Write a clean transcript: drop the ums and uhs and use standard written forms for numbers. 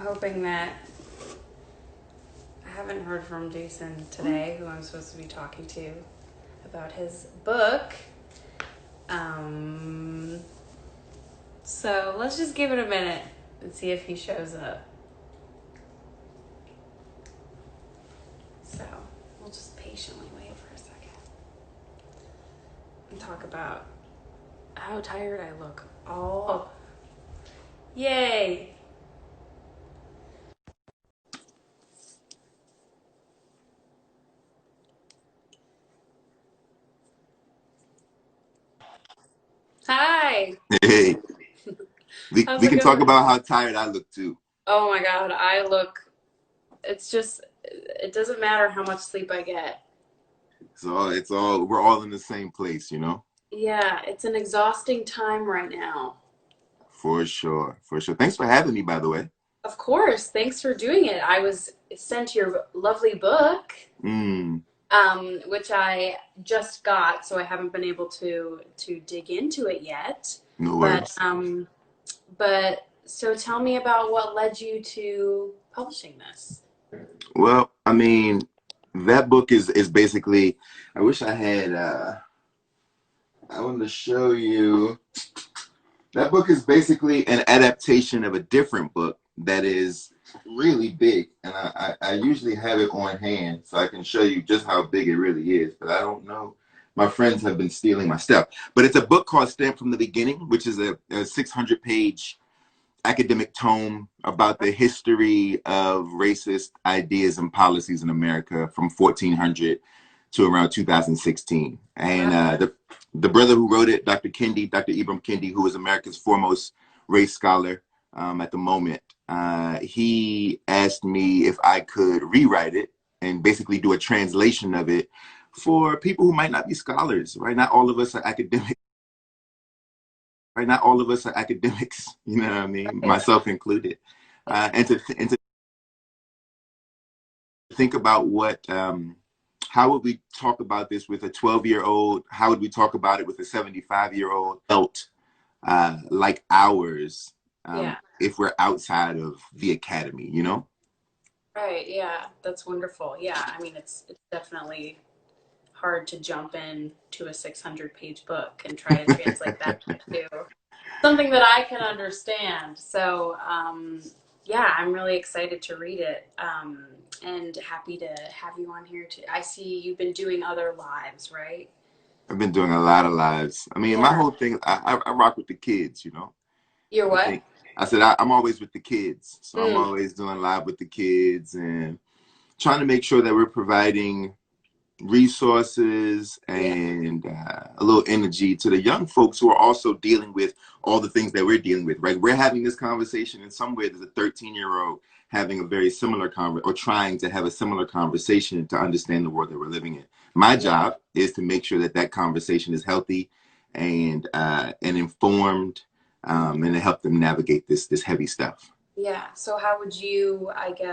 hoping that I haven't heard from Jason today, who I'm supposed to be talking to about his book. So let's just give it a minute and see if he shows up. So we'll just patiently wait for a second and talk about how tired I look. Oh, yay! Hi! Hey, How's we it can talk going? about how tired I look too. Oh my god, it's just, it doesn't matter how much sleep I get. We're all in the same place, you know? Yeah, it's an exhausting time right now. For sure, for sure. Thanks for having me, by the way. Of course, thanks for doing it. I was sent your lovely book, Mm, which I just got, so I haven't been able to dig into it yet. no But worries. so tell me about what led you to publishing this. Well, I mean, that book is basically. I wish I had. I wanted to show you. That book is basically an adaptation of a different book that is really big, and I usually have it on hand so I can show you just how big it really is. But I don't know. My friends have been stealing my stuff. But it's a book called Stamped from the Beginning, which is a 600-page academic tome about the history of racist ideas and policies in America from 1400 to around 2016. And Wow. the brother who wrote it, Dr. Ibram Kendi, who is America's foremost race scholar at the moment, he asked me if I could rewrite it and basically do a translation of it for people who might not be scholars, right? Not all of us are academics. Right, not all of us are academics, you know what I mean, Right. myself included, and to think about how would we talk about this with a 12-year-old? How would we talk about it with a 75-year-old? Felt like ours Yeah. if we're outside of the academy, you know? Right. Yeah. That's wonderful. Yeah. I mean, it's definitely hard to jump in to a 600-page book and try to translate that into something that I can understand. So, yeah, I'm really excited to read it, and happy to have you on here too. I see you've been doing other lives, right? I've been doing a lot of lives. I mean, my Yeah. whole thing, I rock with the kids, you know? You're I what? think I said I'm always with the kids, so I'm Mm, always doing live with the kids and trying to make sure that we're providing resources yeah. and a little energy to the young folks who are also dealing with all the things that we're dealing with, right? We're having this conversation, and somewhere there's a 13-year-old having a very similar conversation or trying to have a similar conversation to understand the world that we're living in. My Yeah. job is to make sure that that conversation is healthy and informed, and to help them navigate this heavy stuff. Yeah. So how would you, I guess,